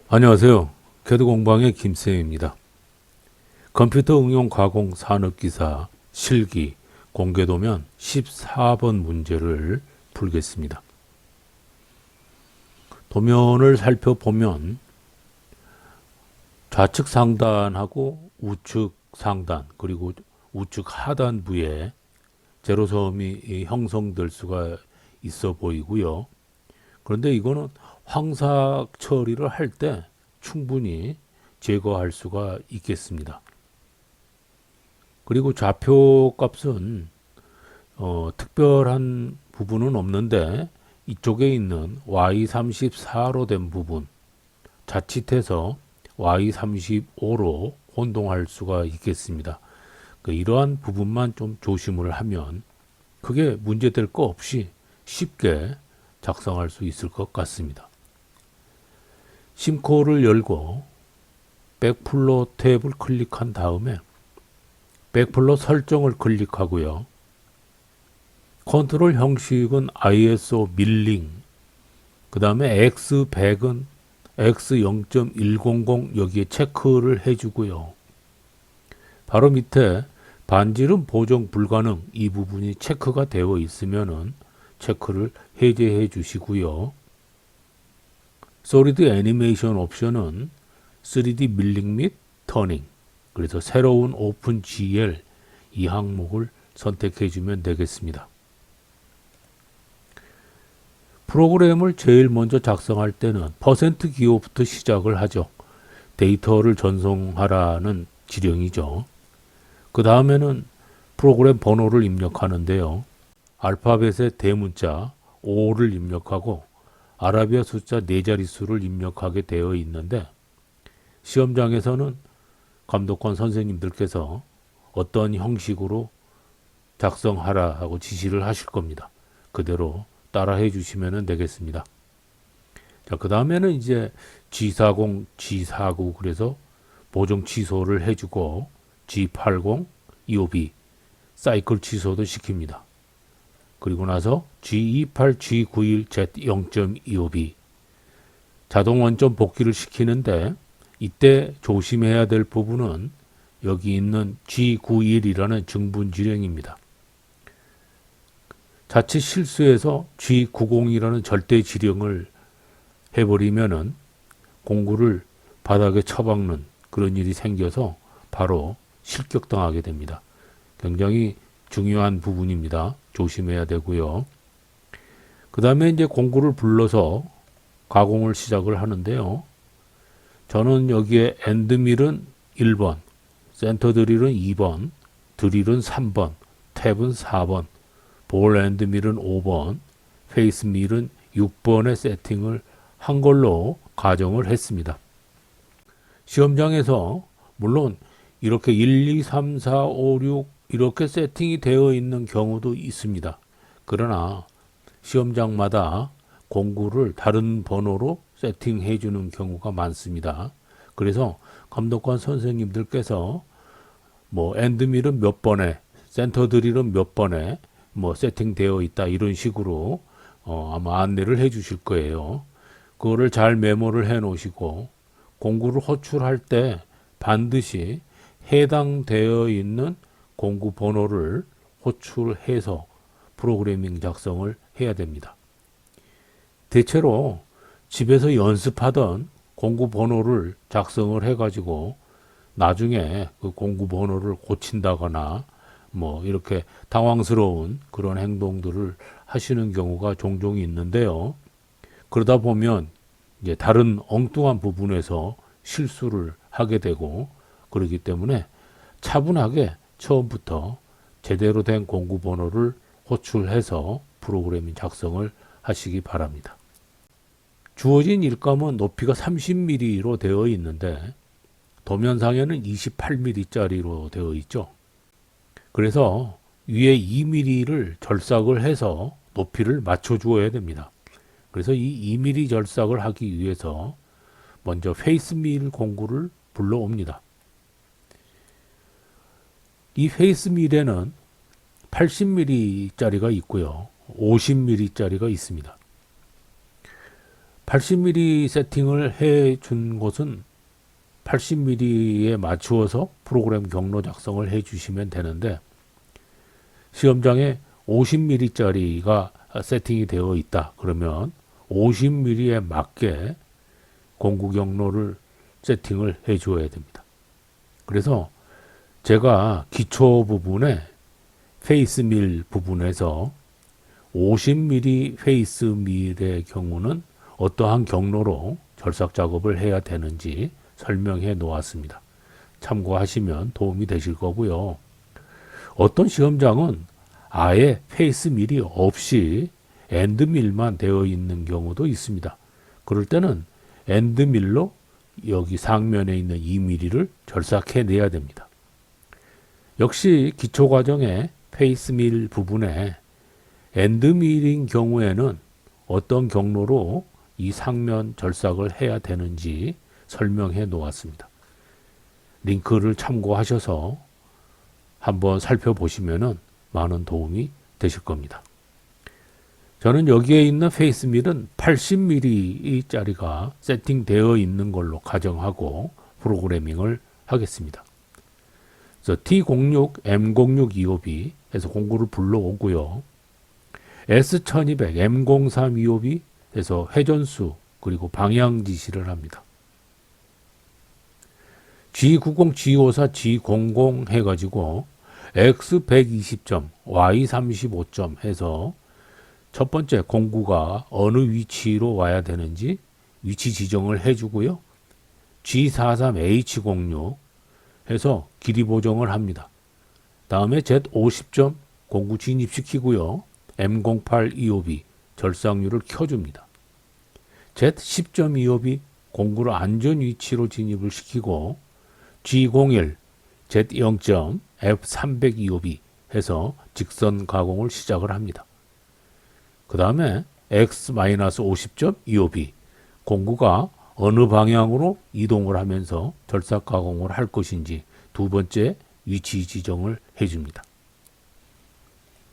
안녕하세요. 캐드공방의 김쌤입니다. 컴퓨터 응용 가공 산업기사 실기 공개도면 14번 문제를 풀겠습니다. 도면을 살펴보면 좌측 상단하고 우측 상단 그리고 우측 하단부에 제로섬이 형성될 수가 있어 보이고요. 그런데 이거는 황삭 처리를 할 때 충분히 제거할 수가 있겠습니다. 그리고 좌표 값은 특별한 부분은 없는데 이쪽에 있는 Y34로 된 부분 자칫해서 Y35로 혼동할 수가 있겠습니다. 이러한 부분만 좀 조심을 하면 크게 문제될 거 없이 쉽게 작성할 수 있을 것 같습니다. 심코를 열고 백플로 탭을 클릭한 다음에 백플로 설정을 클릭하고요. 컨트롤 형식은 ISO 밀링, 그 다음에 X100은 X0.100 여기에 체크를 해주고요. 바로 밑에 반지름 보정 불가능 이 부분이 체크가 되어 있으면은 체크를 해제해 주시고요. 솔리드 애니메이션 옵션은 3D 밀링 및 터닝, 그래서 새로운 오픈GL 이 항목을 선택해 주면 되겠습니다. 프로그램을 제일 먼저 작성할 때는 퍼센트 기호부터 시작을 하죠. 데이터를 전송하라는 지령이죠. 그 다음에는 프로그램 번호를 입력하는데요. 알파벳의 대문자 5를 입력하고 아라비아 숫자 4자릿수를 입력하게 되어 있는데 시험장에서는 감독관 선생님들께서 어떤 형식으로 작성하라 하고 지시를 하실 겁니다. 그대로 따라해 주시면 되겠습니다. 자, 그 다음에는 이제 G40, G49 그래서 보정 취소를 해주고 G80, EOB 사이클 취소도 시킵니다. 그리고 나서 G28, G91, Z0.25B 자동 원점 복귀를 시키는데 이때 조심해야 될 부분은 여기 있는 G91이라는 증분지령입니다. 자칫 실수해서 G90이라는 절대 지령을 해버리면은 공구를 바닥에 처박는 그런 일이 생겨서 바로 실격당하게 됩니다. 굉장히 중요한 부분입니다. 조심해야 되고요. 그 다음에 이제 공구를 불러서 가공을 시작을 하는데요. 저는 여기에 엔드밀은 1번, 센터 드릴은 2번, 드릴은 3번, 탭은 4번, 볼 엔드밀은 5번, 페이스 밀은 6번의 세팅을 한 걸로 가정을 했습니다. 시험장에서 물론 이렇게 1, 2, 3, 4, 5, 6 이렇게 세팅이 되어 있는 경우도 있습니다. 그러나 시험장마다 공구를 다른 번호로 세팅해 주는 경우가 많습니다. 그래서 감독관 선생님들께서 뭐 엔드밀은 몇 번에 센터 드릴은 몇 번에 뭐 세팅되어 있다 이런 식으로 아마 안내를 해 주실 거예요. 그거를 잘 메모를 해 놓으시고 공구를 호출할 때 반드시 해당되어 있는 공구 번호를 호출해서 프로그래밍 작성을 해야 됩니다. 대체로 집에서 연습하던 공구 번호를 작성을 해가지고 나중에 그 공구 번호를 고친다거나 뭐 이렇게 당황스러운 그런 행동들을 하시는 경우가 종종 있는데요. 그러다 보면 이제 다른 엉뚱한 부분에서 실수를 하게 되고 그렇기 때문에 차분하게 처음부터 제대로 된 공구 번호를 호출해서 프로그래밍 작성을 하시기 바랍니다. 주어진 일감은 높이가 30mm로 되어 있는데 도면상에는 28mm짜리로 되어 있죠. 그래서 위에 2mm를 절삭을 해서 높이를 맞춰 주어야 됩니다. 그래서 이 2mm 절삭을 하기 위해서 먼저 페이스밀 공구를 불러옵니다. 이 페이스밀에는 80mm짜리가 있고요. 50mm짜리가 있습니다. 80mm 세팅을 해 준 곳은 80mm에 맞추어서 프로그램 경로 작성을 해 주시면 되는데, 시험장에 50mm짜리가 세팅이 되어 있다 그러면 50mm에 맞게 공구 경로를 세팅을 해 줘야 됩니다. 그래서 제가 기초 부분에 페이스밀 부분에서 50mm 페이스밀의 경우는 어떠한 경로로 절삭 작업을 해야 되는지 설명해 놓았습니다. 참고하시면 도움이 되실 거고요. 어떤 시험장은 아예 페이스밀이 없이 엔드밀만 되어 있는 경우도 있습니다. 그럴 때는 엔드밀로 여기 상면에 있는 2mm를 절삭해 내야 됩니다. 역시 기초과정의 페이스밀 부분에 엔드밀인 경우에는 어떤 경로로 이 상면 절삭을 해야 되는지 설명해 놓았습니다. 링크를 참고하셔서 한번 살펴보시면 많은 도움이 되실 겁니다. 저는 여기에 있는 페이스밀은 80mm짜리가 세팅되어 있는 걸로 가정하고 프로그래밍을 하겠습니다. 그래서 T06, M06 EOB 해서 공구를 불러오고요. S1200, M03 EOB 해서 회전수 그리고 방향 지시를 합니다. G90, G54, G00 해가지고 X120점, Y35점 해서 첫 번째 공구가 어느 위치로 와야 되는지 위치 지정을 해주고요. G43H06 해서 길이 보정을 합니다. 다음에 Z50점 공구 진입시키고요. M08 EOB 절삭률을 켜줍니다. Z10점 EOB 공구를 안전 위치로 진입을 시키고 G01 Z0점 F300 EOB 해서 직선 가공을 시작을 합니다. 그 다음에 X-50점 EOB 공구가 어느 방향으로 이동을 하면서 절삭 가공을 할 것인지 두 번째 위치 지정을 해줍니다.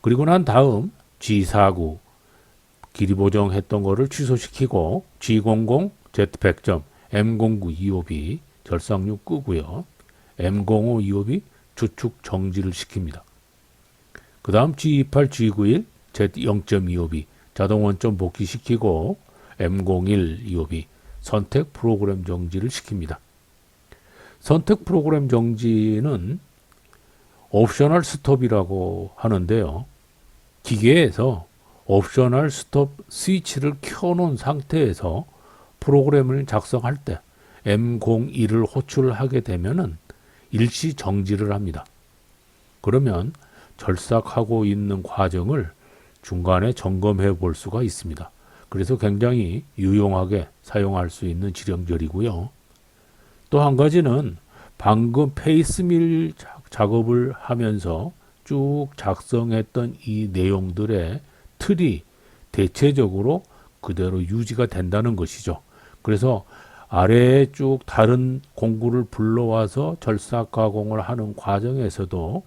그리고 난 다음 G49 길이 보정했던 거를 취소시키고 G00 Z100점 M09 EOB 절삭률 끄고요. M05 EOB 주축 정지를 시킵니다. 그 다음 G28 G91 Z0점 EOB 자동 원점 복귀시키고 M01 EOB 선택 프로그램 정지를 시킵니다. 선택 프로그램 정지는 옵셔널 스톱이라고 하는데요. 기계에서 옵셔널 스톱 스위치를 켜놓은 상태에서 프로그램을 작성할 때 M01을 호출하게 되면은 일시 정지를 합니다. 그러면 절삭하고 있는 과정을 중간에 점검해 볼 수가 있습니다. 그래서 굉장히 유용하게 사용할 수 있는 지령절이고요. 또 한 가지는 방금 페이스밀 작업을 하면서 쭉 작성했던 이 내용들의 틀이 대체적으로 그대로 유지가 된다는 것이죠. 그래서 아래에 쭉 다른 공구를 불러와서 절삭 가공을 하는 과정에서도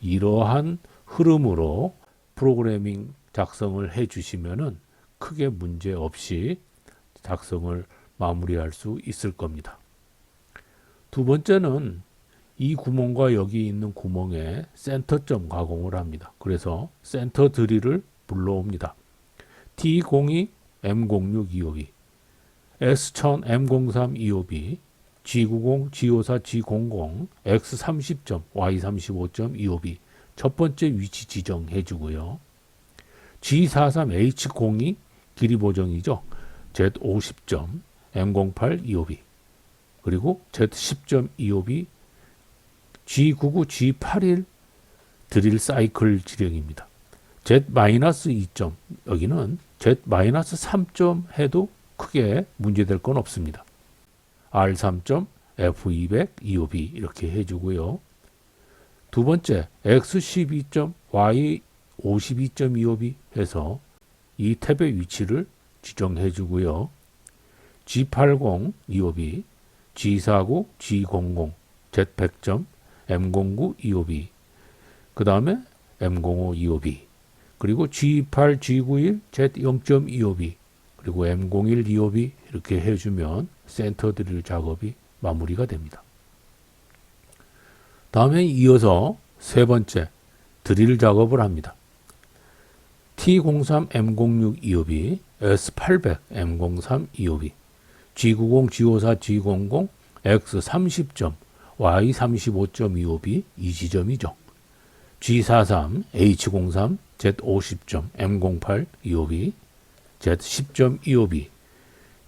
이러한 흐름으로 프로그래밍 작성을 해 주시면은 크게 문제 없이 작성을 마무리할 수 있을 겁니다. 두 번째는 이 구멍과 여기 있는 구멍에 센터점 가공을 합니다. 그래서 센터 드릴을 불러옵니다. T02, M06 EOB, S1000, M03 EOB, G90, G54, G00, X30점, Y35점 EOB 첫 번째 위치 지정해 주고요. G43H02 길이 보정이죠. Z50점, M08 EOB 그리고 Z10점 EOB, G99, G81 드릴 사이클 지령입니다. Z-2점 여기는 Z-3점 해도 크게 문제될 건 없습니다. R3점, F200, EOB 이렇게 해주고요. 두 번째 X12점, Y52점 EOB 해서 이 탭의 위치를 지정해 주고요. G80 EOB, G49, G00, Z100점, M09 EOB 그 다음에 M05 EOB 그리고 G28, G91, Z0점 EOB 그리고 M01 2호비 이렇게 해주면 센터 드릴 작업이 마무리가 됩니다. 다음에 이어서 세 번째 드릴 작업을 합니다. T03 M06 2호비, S800 M03 2호비, G90 G54 G00 X30점 Y35점 2호비 이 지점이죠. G43 H03 Z50점 M08 2호비 Z10점 2호비,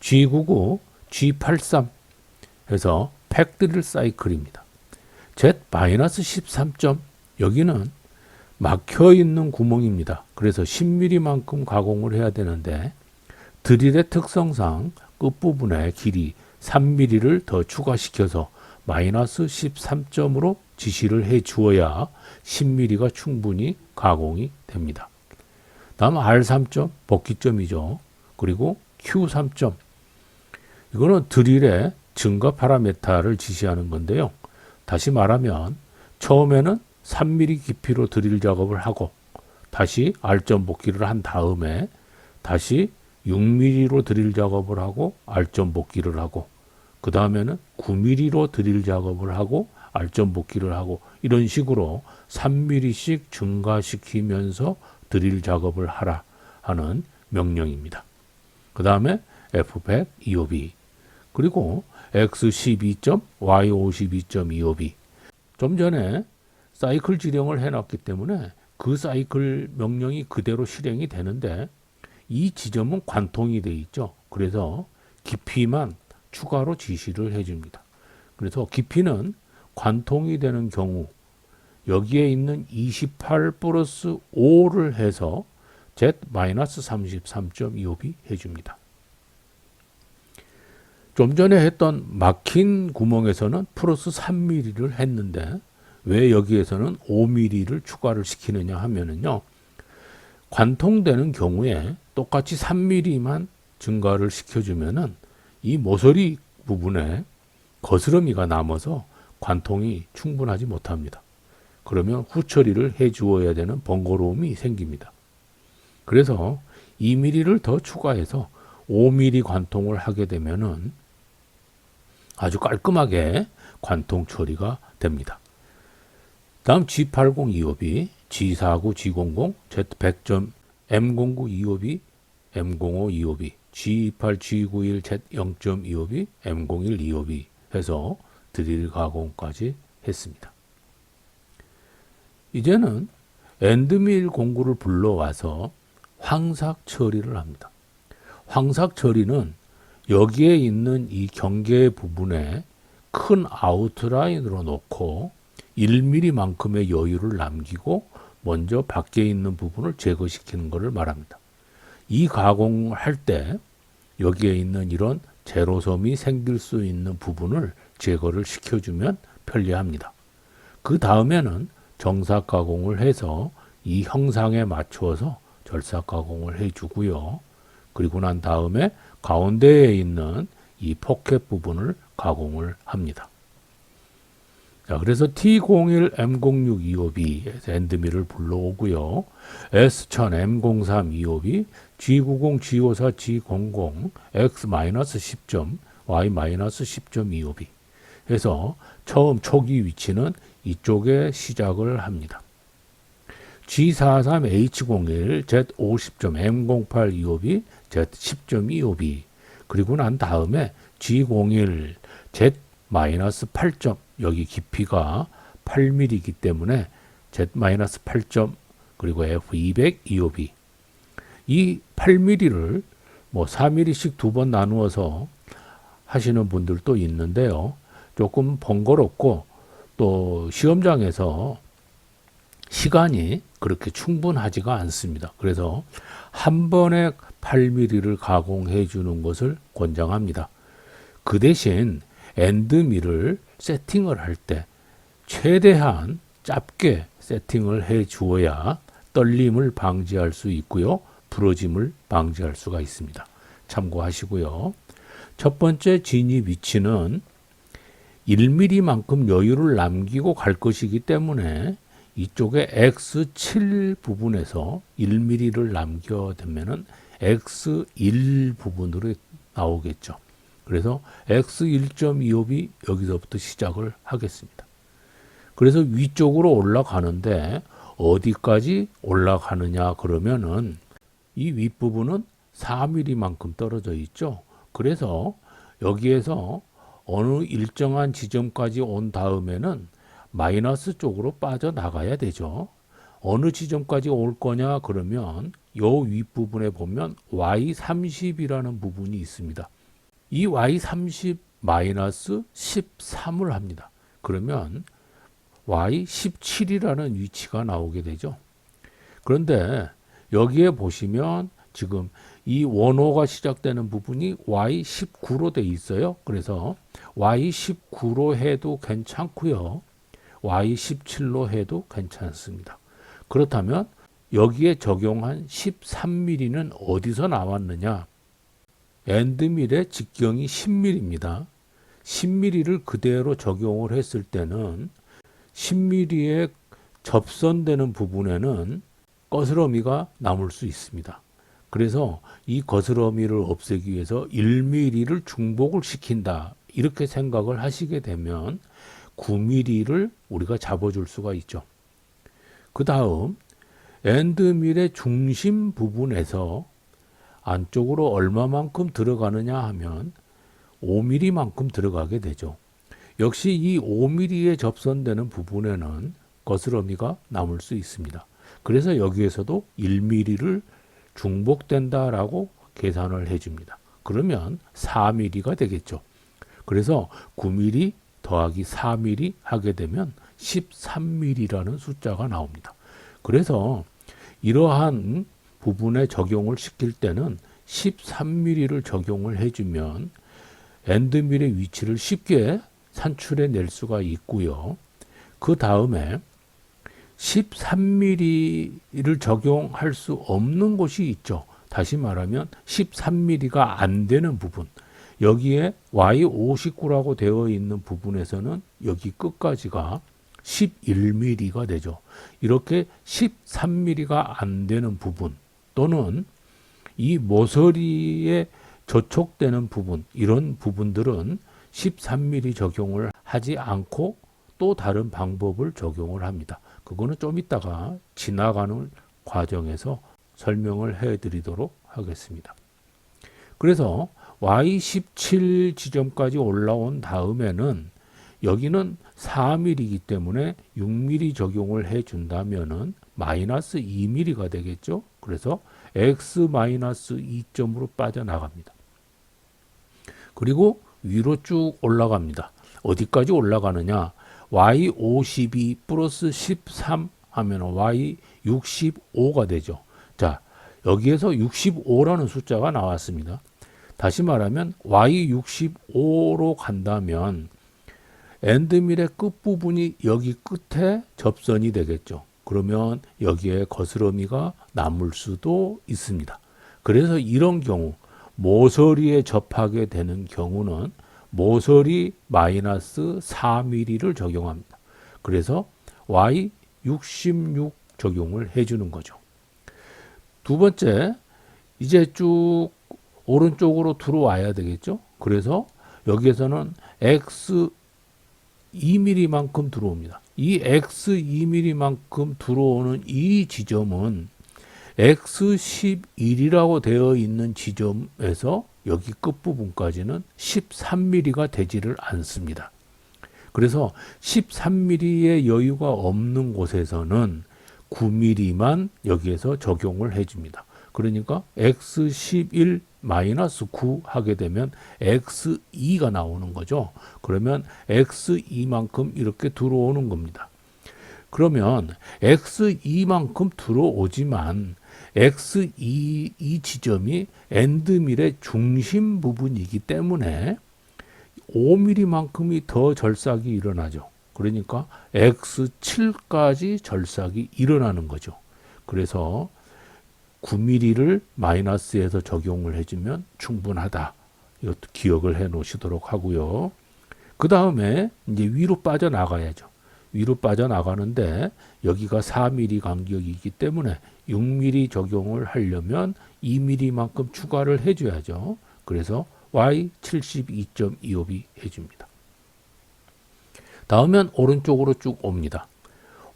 G99 G83 해서 팩드릴 사이클입니다. Z-13점 여기는 막혀 있는 구멍입니다. 그래서 10mm만큼 가공을 해야 되는데 드릴의 특성상 끝부분에 길이 3mm를 더 추가시켜서 마이너스 13점으로 지시를 해 주어야 10mm가 충분히 가공이 됩니다. 다음 R3점 복귀점이죠. 그리고 Q3점 이거는 드릴의 증가 파라메타를 지시하는 건데요. 다시 말하면 처음에는 3mm 깊이로 드릴 작업을 하고 다시 R점 복귀를 한 다음에 다시 6mm로 드릴 작업을 하고 R점 복귀를 하고 그 다음에는 9mm로 드릴 작업을 하고 R점 복귀를 하고 이런 식으로 3mm씩 증가시키면서 드릴 작업을 하라 하는 명령입니다. 그 다음에 F100 2호비 그리고 X12점 Y52점 2호비 좀 전에 사이클 지령을 해놨기 때문에 그 사이클 명령이 그대로 실행이 되는데 이 지점은 관통이 돼 있죠. 그래서 깊이만 추가로 지시를 해줍니다. 그래서 깊이는 관통이 되는 경우 여기에 있는 28 플러스 5를 해서 Z-33.25B 해줍니다. 좀 전에 했던 막힌 구멍에서는 플러스 3mm를 했는데 왜 여기에서는 5mm를 추가를 시키느냐 하면은요. 관통되는 경우에 똑같이 3mm만 증가를 시켜주면은 이 모서리 부분에 거스러미가 남아서 관통이 충분하지 못합니다. 그러면 후처리를 해 주어야 되는 번거로움이 생깁니다. 그래서 2mm를 더 추가해서 5mm 관통을 하게 되면은 아주 깔끔하게 관통 처리가 됩니다. 다음 G80 2호비, G49 G00, Z100점 M09 2호비, M05 2호비, G28 G91 Z0점 2호비, M01 2호비 해서 드릴 가공까지 했습니다. 이제는 엔드밀 공구를 불러와서 황삭 처리를 합니다. 황삭 처리는 여기에 있는 이 경계 부분에 큰 아웃라인으로 놓고 1mm만큼의 여유를 남기고 먼저 밖에 있는 부분을 제거시키는 것을 말합니다. 이 가공을 할 때 여기에 있는 이런 제로섬이 생길 수 있는 부분을 제거를 시켜주면 편리합니다. 그 다음에는 정삭 가공을 해서 이 형상에 맞추어서 절삭 가공을 해주고요. 그리고 난 다음에 가운데에 있는 이 포켓 부분을 가공을 합니다. 자, 그래서 T01 M06 2호비 엔드밀을 불러오고요. S1000 M03 2호비, G90 G54 G00 X-10점 Y-10점 2호비 해서 처음 초기 위치는 이쪽에 시작을 합니다. G43 H01 Z50점 M08 2호비 Z10점 2호비 그리고 난 다음에 G01 Z-8점 여기 깊이가 8mm이기 때문에 Z-8점 그리고 F200 2호비 이 8mm를 뭐 4mm씩 두 번 나누어서 하시는 분들도 있는데요. 조금 번거롭고 또 시험장에서 시간이 그렇게 충분하지가 않습니다. 그래서 한 번에 8mm를 가공해 주는 것을 권장합니다. 그 대신 엔드밀을 세팅을 할 때 최대한 짧게 세팅을 해 주어야 떨림을 방지할 수 있고요. 부러짐을 방지할 수가 있습니다. 참고하시고요. 첫 번째 진입 위치는 1mm만큼 여유를 남기고 갈 것이기 때문에 이쪽에 X7 부분에서 1mm를 남겨두면은 x1 부분으로 나오겠죠. 그래서 x1.25이 여기서부터 시작을 하겠습니다. 그래서 위쪽으로 올라가는데 어디까지 올라가느냐 그러면은 이 윗부분은 4mm만큼 떨어져 있죠. 그래서 여기에서 어느 일정한 지점까지 온 다음에는 마이너스 쪽으로 빠져나가야 되죠. 어느 지점까지 올 거냐 그러면 요 윗부분에 보면 y30이라는 부분이 있습니다. 이 y30 마이너스 13을 합니다. 그러면 y17이라는 위치가 나오게 되죠. 그런데 여기에 보시면 지금 이 원호가 시작되는 부분이 y19로 돼 있어요. 그래서 y19로 해도 괜찮고요. y17로 해도 괜찮습니다. 그렇다면 여기에 적용한 13mm는 어디서 나왔느냐? 엔드밀의 직경이 10mm입니다. 10mm를 그대로 적용을 했을 때는 10mm에 접선되는 부분에는 거스러미가 남을 수 있습니다. 그래서 이 거스러미를 없애기 위해서 1mm를 중복을 시킨다. 이렇게 생각을 하시게 되면 9mm를 우리가 잡아줄 수가 있죠. 그 다음 엔드밀의 중심 부분에서 안쪽으로 얼마만큼 들어가느냐 하면 5mm만큼 들어가게 되죠. 역시 이 5mm에 접선되는 부분에는 거스러미가 남을 수 있습니다. 그래서 여기에서도 1mm를 중복된다라고 계산을 해줍니다. 그러면 4mm가 되겠죠. 그래서 9mm 더하기 4mm 하게 되면 13mm라는 숫자가 나옵니다. 그래서 이러한 부분에 적용을 시킬 때는 13mm를 적용을 해주면 엔드밀의 위치를 쉽게 산출해 낼 수가 있고요. 그 다음에 13mm를 적용할 수 없는 곳이 있죠. 다시 말하면 13mm가 안 되는 부분. 여기에 Y59라고 되어 있는 부분에서는 여기 끝까지가 11mm가 되죠. 이렇게 13mm가 안 되는 부분 또는 이 모서리에 저촉되는 부분, 이런 부분들은 13mm 적용을 하지 않고 또 다른 방법을 적용을 합니다. 그거는 좀 이따가 지나가는 과정에서 설명을 해드리도록 하겠습니다. 그래서 Y17 지점까지 올라온 다음에는 여기는 4mm이기 때문에 6mm 적용을 해준다면은 마이너스 2mm가 되겠죠. 그래서 x-2점으로 빠져나갑니다. 그리고 위로 쭉 올라갑니다. 어디까지 올라가느냐? y52 플러스 13 하면 y65가 되죠. 자, 여기에서 65라는 숫자가 나왔습니다. 다시 말하면 y65로 간다면 엔드밀의 끝부분이 여기 끝에 접선이 되겠죠. 그러면 여기에 거스러미가 남을 수도 있습니다. 그래서 이런 경우 모서리에 접하게 되는 경우는 모서리 마이너스 4mm를 적용합니다. 그래서 Y66 적용을 해주는 거죠. 두 번째, 이제 쭉 오른쪽으로 들어와야 되겠죠. 그래서 여기에서는 X 2mm만큼 들어옵니다. 이 X 2mm만큼 들어오는 이 지점은 X11이라고 되어 있는 지점에서 여기 끝부분까지는 13mm가 되지를 않습니다. 그래서 13mm의 여유가 없는 곳에서는 9mm만 여기에서 적용을 해줍니다. 그러니까 X11 마이너스 9 하게 되면 X2가 나오는 거죠. 그러면 X2만큼 이렇게 들어오는 겁니다. 그러면 X2만큼 들어오지만 X2 이 지점이 엔드밀의 중심 부분이기 때문에 5mm만큼이 더 절삭이 일어나죠. 그러니까 X7까지 절삭이 일어나는 거죠. 그래서 9mm를 마이너스에서 적용을 해주면 충분하다. 이것도 기억을 해 놓으시도록 하고요. 그 다음에 이제 위로 빠져나가야죠. 위로 빠져나가는데 여기가 4mm 간격이기 때문에 6mm 적용을 하려면 2mm만큼 추가를 해줘야죠. 그래서 Y 72.25b 해줍니다. 다음엔 오른쪽으로 쭉 옵니다.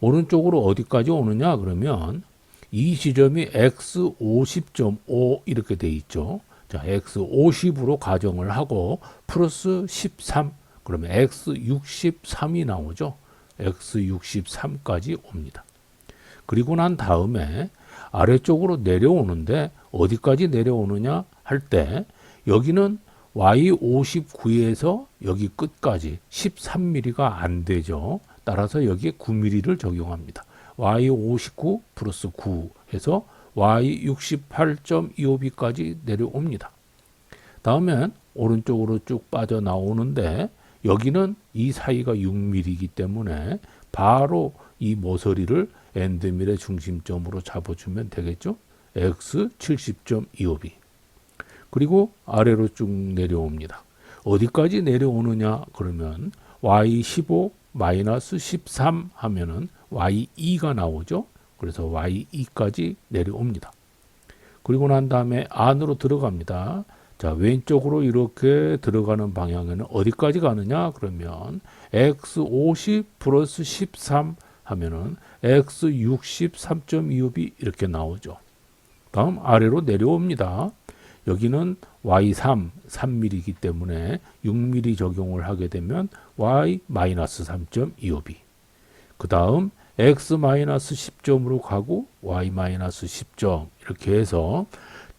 오른쪽으로 어디까지 오느냐 그러면 이 지점이 x 50.5 이렇게 돼 있죠. 자, x 50으로 가정을 하고 플러스 13 그러면 x 63이 나오죠. x 63까지 옵니다. 그리고 난 다음에 아래쪽으로 내려오는데 어디까지 내려오느냐 할 때 여기는 y 59에서 여기 끝까지 13mm가 안 되죠. 따라서 여기에 9mm를 적용합니다. y 59 플러스 9 해서 y 68.25b까지 내려옵니다. 다음엔 오른쪽으로 쭉 빠져나오는데 여기는 이 사이가 6mm이기 때문에 바로 이 모서리를 엔드밀의 중심점으로 잡아주면 되겠죠. x 70.25b. 그리고 아래로 쭉 내려옵니다. 어디까지 내려오느냐 그러면 y 15 마이너스 13 하면은 y2가 나오죠. 그래서 y2까지 내려옵니다. 그리고 난 다음에 안으로 들어갑니다. 자, 왼쪽으로 이렇게 들어가는 방향에는 어디까지 가느냐 그러면 x 50 플러스 13 하면은 x 63.25b 이렇게 나오죠. 다음 아래로 내려옵니다. 여기는 y3, 3mm이기 때문에 6mm 적용을 하게 되면 y-3.25b. 그 다음 x-10점으로 가고 y-10점 이렇게 해서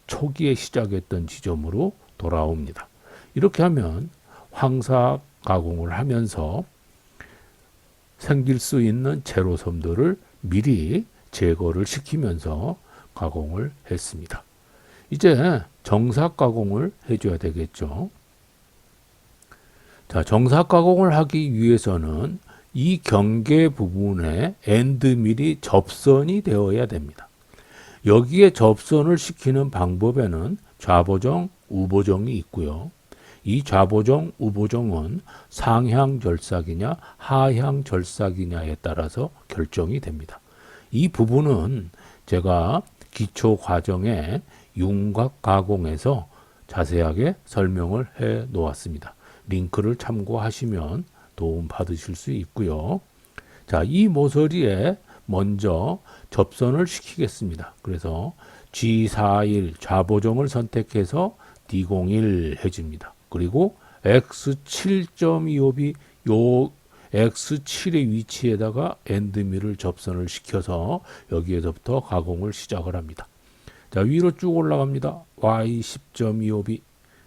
초기에 시작했던 지점으로 돌아옵니다. 이렇게 하면 황사 가공을 하면서 생길 수 있는 제로섬들을 미리 제거를 시키면서 가공을 했습니다. 이제 정삭 가공을 해줘야 되겠죠. 자, 정삭 가공을 하기 위해서는 이 경계 부분에 엔드밀이 접선이 되어야 됩니다. 여기에 접선을 시키는 방법에는 좌보정, 우보정이 있고요. 이 좌보정, 우보정은 상향 절삭이냐 하향 절삭이냐에 따라서 결정이 됩니다. 이 부분은 제가 기초 과정에 윤곽 가공에서 자세하게 설명을 해 놓았습니다. 링크를 참고하시면 도움 받으실 수 있고요. 자, 이 모서리에 먼저 접선을 시키겠습니다. 그래서 G41 좌보정을 선택해서 D01 해줍니다. 그리고 X7.25b 요 X7의 위치에다가 엔드밀을 접선을 시켜서 여기에서부터 가공을 시작을 합니다. 자, 위로 쭉 올라갑니다. Y10.25b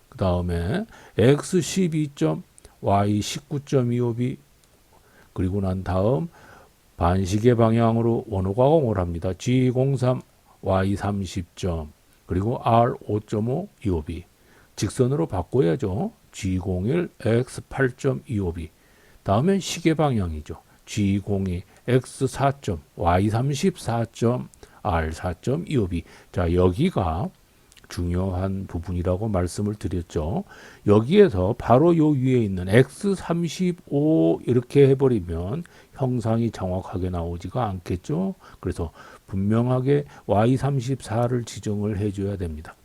그 다음에 X12. Y19.25b 그리고 난 다음 반시계 방향으로 원호 가공을 합니다. G03 Y30점 그리고 R5.5 25b 직선으로 바꿔야죠. G01 X8.25b 다음엔 시계 방향이죠. G02 X4. Y34. R4.25b 자, 여기가 중요한 부분이라고 말씀을 드렸죠. 여기에서 바로 요 위에 있는 X35 이렇게 해버리면 형상이 정확하게 나오지가 않겠죠. 그래서 분명하게 Y34를 지정을 해줘야 됩니다.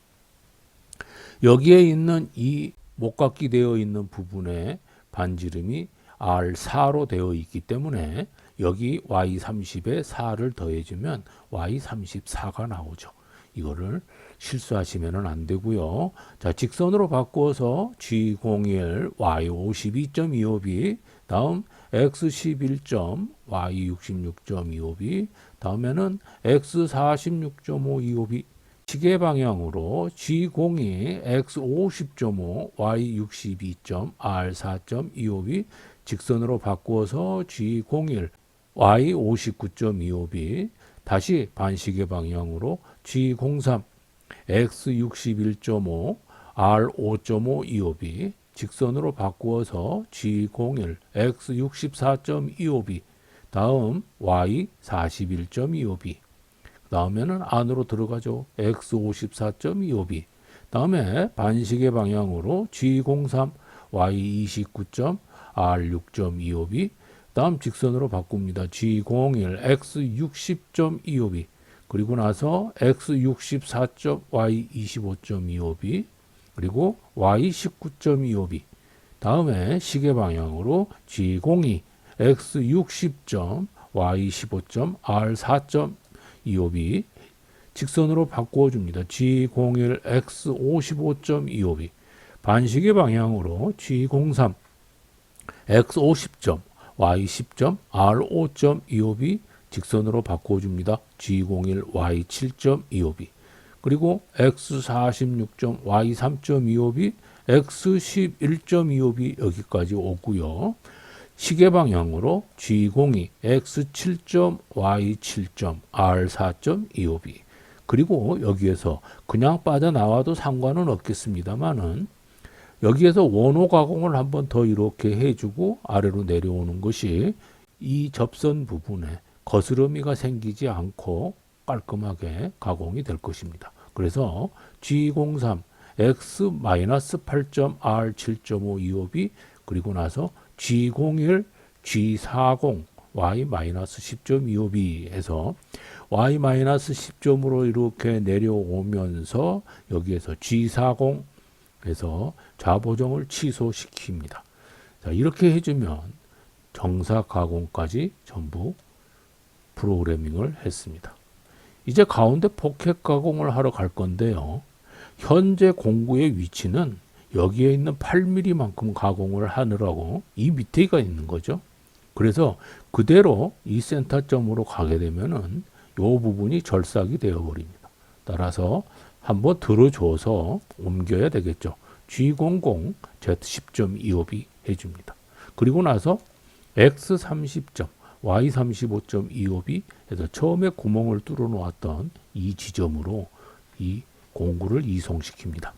여기에 있는 이 목각기 되어 있는 부분에 반지름이 R4로 되어 있기 때문에 여기 Y30에 4를 더해주면 Y34가 나오죠. 이거를 실수하시면 안 되고요. 자, 직선으로 바꾸어서 G01 Y52.25b 다음 X11. Y66.25b 다음에는 X46.525b 시계 방향으로 G02 X50.5 Y62. R4.25b 직선으로 바꾸어서 G01 Y59.25b 다시 반시계 방향으로 G03 X61.5 R5.525b 직선으로 바꾸어서 G01 X64.25b 다음 Y41.25b 다음에는 안으로 들어가죠. X54.25b 다음에 반시계 방향으로 G03 Y29. R6.25b 다음 직선으로 바꿉니다. G01 X60.25B 그리고 나서 X64. Y25.25B 그리고 Y19.25B 다음에 시계 방향으로 G02 X60. Y15. R4.25B 직선으로 바꾸어 줍니다. G01 X55.25B 반시계 방향으로 G03 X50. Y10. R5.25B 직선으로 바꾸어 줍니다. G01 Y7.25B 그리고 X46. Y3.25B X11.25B 여기까지 오고요. 시계 방향으로 G02 X7. Y7. R4.25B 그리고 여기에서 그냥 빠져나와도 상관은 없겠습니다만은 여기에서 원호 가공을 한번 더 이렇게 해주고 아래로 내려오는 것이 이 접선 부분에 거스러미가 생기지 않고 깔끔하게 가공이 될 것입니다. 그래서 G03 X-8.R7.525B 그리고 나서 G01 G40 Y-10.25B 해서 Y-10점으로 이렇게 내려오면서 여기에서 G40 해서 좌보정을 취소시킵니다. 자, 이렇게 해주면 정사 가공까지 전부 프로그래밍을 했습니다. 이제 가운데 포켓 가공을 하러 갈 건데요. 현재 공구의 위치는 여기에 있는 8mm만큼 가공을 하느라고 이 밑에가 있는 거죠. 그래서 그대로 이 센터점으로 가게 되면은 이 부분이 절삭이 되어 버립니다. 따라서 한번 들어줘서 옮겨야 되겠죠. G00 Z10.25B 해줍니다. 그리고 나서 X30. Y35.25B 해서 처음에 구멍을 뚫어 놓았던 이 지점으로 이 공구를 이송시킵니다.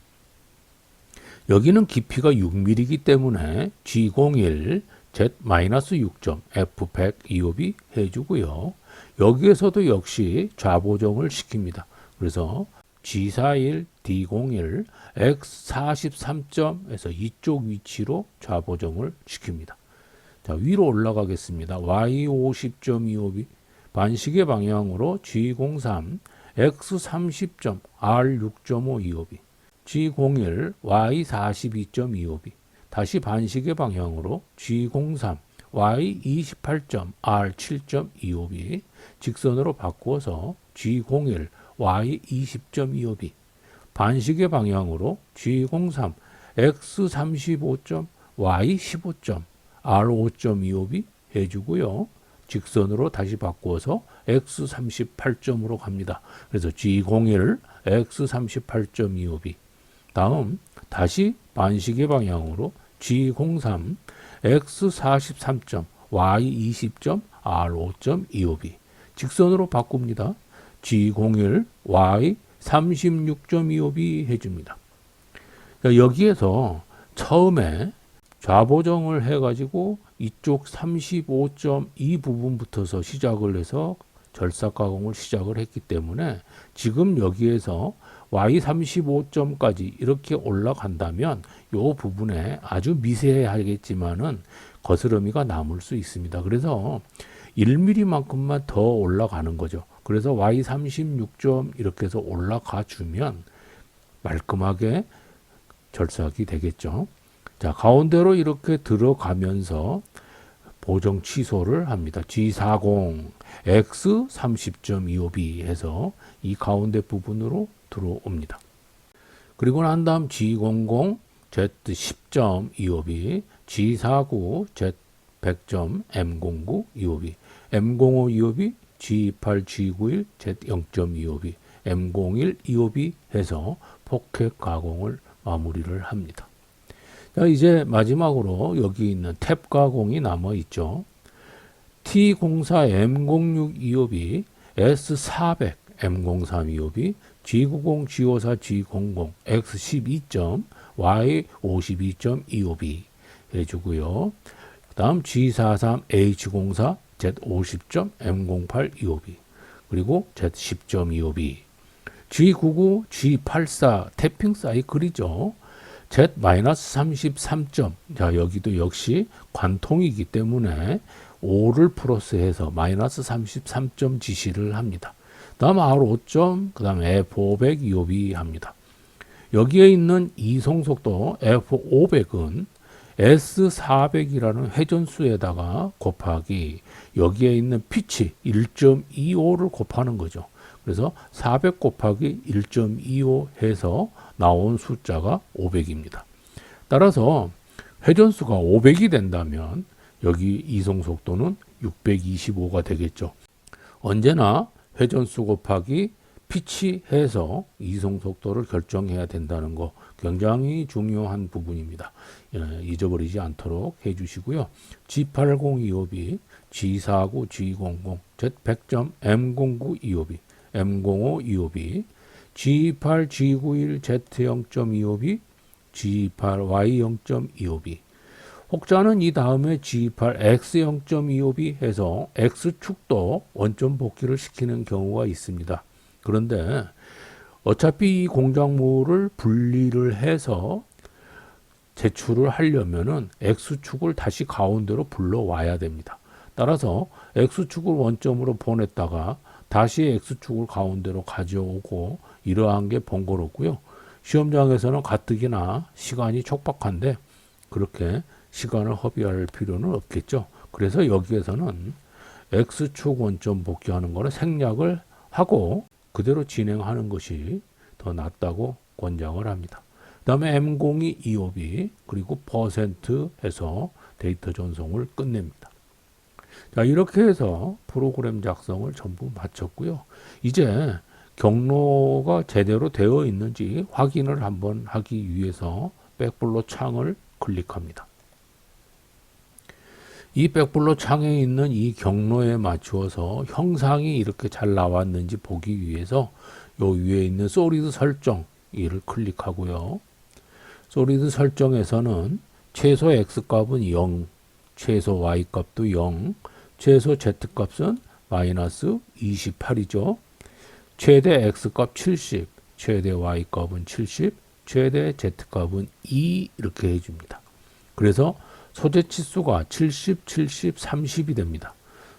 여기는 깊이가 6mm이기 때문에 G01 Z-6점 F100.25B 해주고요. 여기에서도 역시 좌보정을 시킵니다. 그래서 G41 D01 X43점에서 이쪽 위치로 좌보정을 시킵니다. 자, 위로 올라가겠습니다. Y50.25B 반시계 방향으로 G03 X30점 R6.525B G01 Y42.25B 다시 반시계 방향으로 G03 Y28점 R7.25B 직선으로 바꾸어서 G01 Y20.25B 반시계 방향으로 G03 X35점 Y15점 R5.25B 해주고요. 직선으로 다시 바꾸어서 X38점으로 갑니다. 그래서 G01 X38.25B 다음 다시 반시계 방향으로 G03 X43점 Y20점 R5.25B 직선으로 바꿉니다. G01 Y36.25B 해줍니다. 여기에서 처음에 좌보정을 해가지고 이쪽 35점 이 부분부터서 시작을 해서 절삭 가공을 시작을 했기 때문에 지금 여기에서 Y35점까지 이렇게 올라간다면 이 부분에 아주 미세하겠지만은 거스러미가 남을 수 있습니다. 그래서 1mm만큼만 더 올라가는 거죠. 그래서 Y36점 이렇게 해서 올라가 주면 말끔하게 절삭이 되겠죠. 자, 가운데로 이렇게 들어가면서 보정 취소를 합니다. G40 X30.25B 해서 이 가운데 부분으로 들어옵니다. 그리고 난 다음 G00 Z10.25B G49 Z100점 M09 25B M05 25B G28 G91 Z0.25B M01 25B 해서 포켓 가공을 마무리를 합니다. 자, 이제 마지막으로 여기 있는 탭 가공이 남아 있죠. T04 M06 25B S400 M03 25B G90 G54 G00 X12점 Y52.25B 해주고요. 그 다음 G43 H04 Z50점 M08 25B 그리고 Z10.25B G99 G84 태핑 사이클이죠. Z-33점. 자, 여기도 역시 관통이기 때문에 5를 플러스해서 마이너스 33점 지시를 합니다. 다음 R5점, 그 다음 F500 이옵이 합니다. 여기에 있는 이송속도 F500은 S400이라는 회전수에다가 곱하기 여기에 있는 피치 1.25를 곱하는 거죠. 그래서 400 곱하기 1.25 해서 나온 숫자가 500입니다. 따라서 회전수가 500이 된다면 여기 이송속도는 625가 되겠죠. 언제나 회전수 곱하기 피치 해서 이송속도를 결정해야 된다는 거 굉장히 중요한 부분입니다. 잊어버리지 않도록 해주시고요. G80 이옵이 G49, G00, Z100점, M09 이옵이, M05 이옵이, G28, G91, Z0점 이옵이, G28, Y0점 이옵이, 혹자는 이 다음에 G28, X0점 이옵이 해서 X축도 원점 복귀를 시키는 경우가 있습니다. 그런데 어차피 이 공작물을 분리를 해서 제출을 하려면은 X축을 다시 가운데로 불러와야 됩니다. 따라서 X축을 원점으로 보냈다가 다시 X축을 가운데로 가져오고 이러한 게 번거롭고요. 시험장에서는 가뜩이나 시간이 촉박한데 그렇게 시간을 허비할 필요는 없겠죠. 그래서 여기에서는 X축 원점 복귀하는 거는 생략을 하고 그대로 진행하는 것이 더 낫다고 권장을 합니다. 그 다음에 M02 이옵이 그리고 퍼센트 해서 데이터 전송을 끝냅니다. 자, 이렇게 해서 프로그램 작성을 전부 마쳤고요. 이제 경로가 제대로 되어 있는지 확인을 한번 하기 위해서 백블러 창을 클릭합니다. 이 백블러 창에 있는 이 경로에 맞추어서 형상이 이렇게 잘 나왔는지 보기 위해서 요 위에 있는 솔리드 설정 이를 클릭하고요. 솔리드 설정에서는 최소 X값은 0, 최소 Y값도 0, 최소 Z값은 마이너스 28이죠. 최대 X값 70, 최대 Y값은 70, 최대 Z값은 2 이렇게 해줍니다. 그래서 소재치수가 70, 70, 30이 됩니다.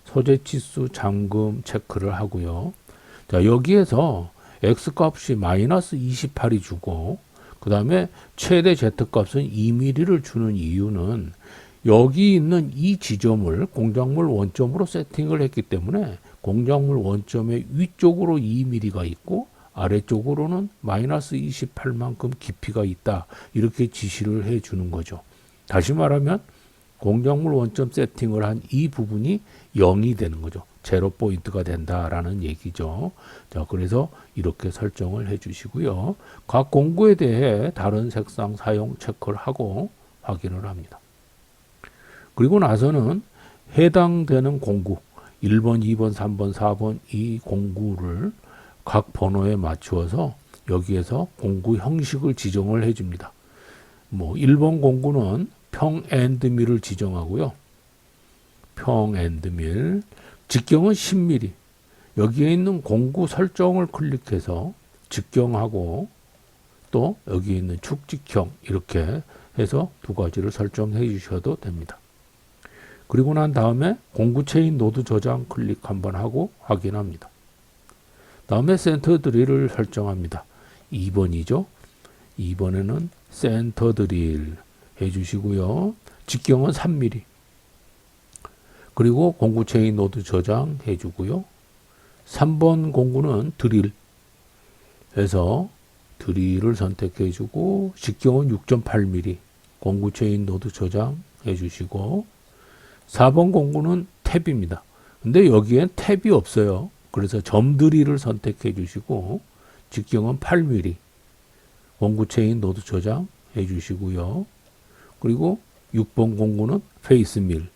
소재치수 잠금 체크를 하고요. 자, 여기에서 X값이 마이너스 28이 주고 그 다음에 최대 Z값은 2mm를 주는 이유는 여기 있는 이 지점을 공작물 원점으로 세팅을 했기 때문에 공작물 원점의 위쪽으로 2mm가 있고 아래쪽으로는 마이너스 28만큼 깊이가 있다. 이렇게 지시를 해 주는 거죠. 다시 말하면 공작물 원점 세팅을 한 이 부분이 0이 되는 거죠. 제로 포인트가 된다라는 얘기죠. 자, 그래서 이렇게 설정을 해 주시고요. 각 공구에 대해 다른 색상 사용 체크를 하고 확인을 합니다. 그리고 나서는 해당되는 공구 1번, 2번, 3번, 4번 이 공구를 각 번호에 맞추어서 여기에서 공구 형식을 지정을 해 줍니다. 1번 공구는 평 앤드 밀을 지정하고요. 평 앤드 밀. 직경은 10mm. 여기에 있는 공구 설정을 클릭해서 직경하고 또 여기 있는 축직형 이렇게 해서 두 가지를 설정해 주셔도 됩니다. 그리고 난 다음에 공구 체인 노드 저장 클릭 한번 하고 확인합니다. 다음에 센터 드릴을 설정합니다. 2번이죠. 2번에는 센터 드릴 해주시고요. 직경은 3mm. 그리고 공구 체인 노드 저장 해주고요. 3번 공구는 드릴 해서 드릴을 선택해주고 직경은 6.8mm. 공구 체인 노드 저장 해주시고 4번 공구는 탭입니다. 근데 여기엔 탭이 없어요. 그래서 점 드릴을 선택해 주시고 직경은 8mm. 공구 체인 노드 저장 해주시고요. 그리고 6번 공구는 페이스 밀.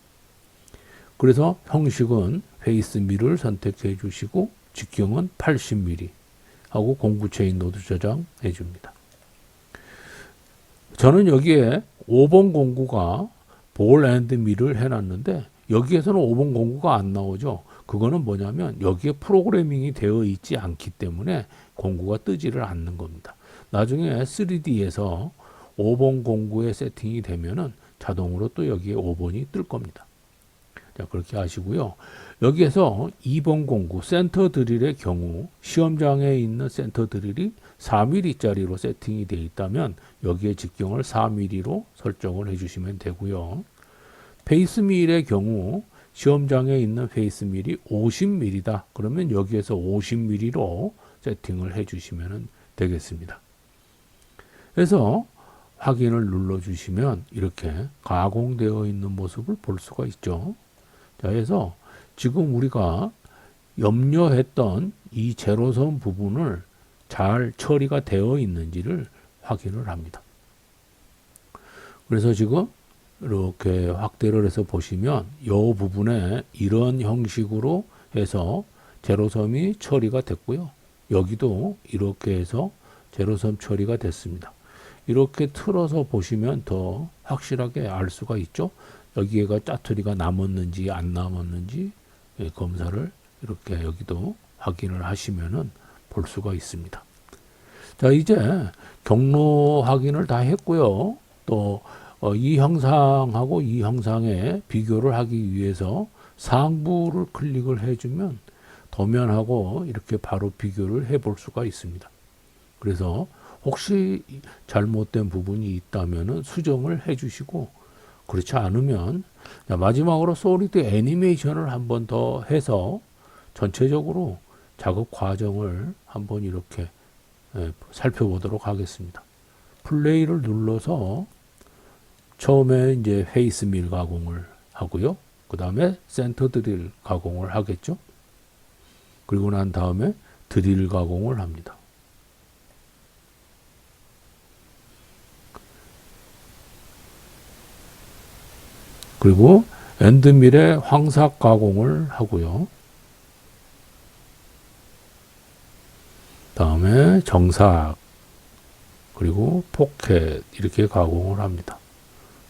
그래서 형식은 페이스 밀을 선택해 주시고 직경은 80mm 하고 공구 체인 노드 저장 해줍니다. 저는 여기에 5번 공구가 볼 앤드 밀을 해놨는데 여기에서는 5번 공구가 안 나오죠. 그거는 뭐냐면 여기에 프로그래밍이 되어 있지 않기 때문에 공구가 뜨지를 않는 겁니다. 나중에 3D에서 5번 공구에 세팅이 되면은 자동으로 또 여기에 5번이 뜰 겁니다. 자, 그렇게 하시고요. 여기에서 2번 공구 센터 드릴의 경우 시험장에 있는 센터 드릴이 4mm짜리로 세팅이 되어 있다면 여기에 직경을 4mm로 설정을 해주시면 되고요. 페이스 밀의 경우 시험장에 있는 페이스 밀이 50mm다. 그러면 여기에서 50mm로 세팅을 해주시면 되겠습니다. 그래서 확인을 눌러주시면 이렇게 가공되어 있는 모습을 볼 수가 있죠. 자, 그래서 지금 우리가 염려했던 이 제로선 부분을 잘 처리가 되어 있는지를 확인을 합니다. 그래서 지금 이렇게 확대를 해서 보시면 이 부분에 이런 형식으로 해서 제로섬이 처리가 됐고요. 여기도 이렇게 해서 제로섬 처리가 됐습니다. 이렇게 틀어서 보시면 더 확실하게 알 수가 있죠. 여기가 짜투리가 남았는지 안 남았는지 검사를 이렇게 여기도 확인을 하시면은 볼 수가 있습니다. 자, 이제 경로 확인을 다 했고요. 또 이 형상하고 이 형상의 비교를 하기 위해서 상부를 클릭을 해주면 도면하고 이렇게 바로 비교를 해볼 수가 있습니다. 그래서 혹시 잘못된 부분이 있다면 수정을 해주시고 그렇지 않으면 마지막으로 솔리드 애니메이션을 한번 더 해서 전체적으로 작업 과정을 한번 이렇게 살펴보도록 하겠습니다. 플레이를 눌러서 처음에 이제 페이스 밀 가공을 하고요. 그 다음에 센터 드릴 가공을 하겠죠. 그리고 난 다음에 드릴 가공을 합니다. 그리고 엔드밀의 황삭 가공을 하고요. 다음에 정삭, 그리고 포켓 이렇게 가공을 합니다.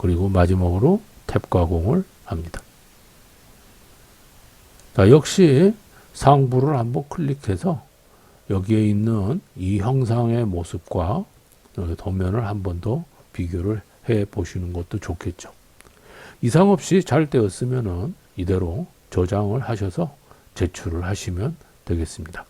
그리고 마지막으로 탭 가공을 합니다. 자, 역시 상부를 한번 클릭해서 여기에 있는 이 형상의 모습과 도면을 한번 더 비교를 해 보시는 것도 좋겠죠. 이상 없이 잘 되었으면 이대로 저장을 하셔서 제출을 하시면 되겠습니다.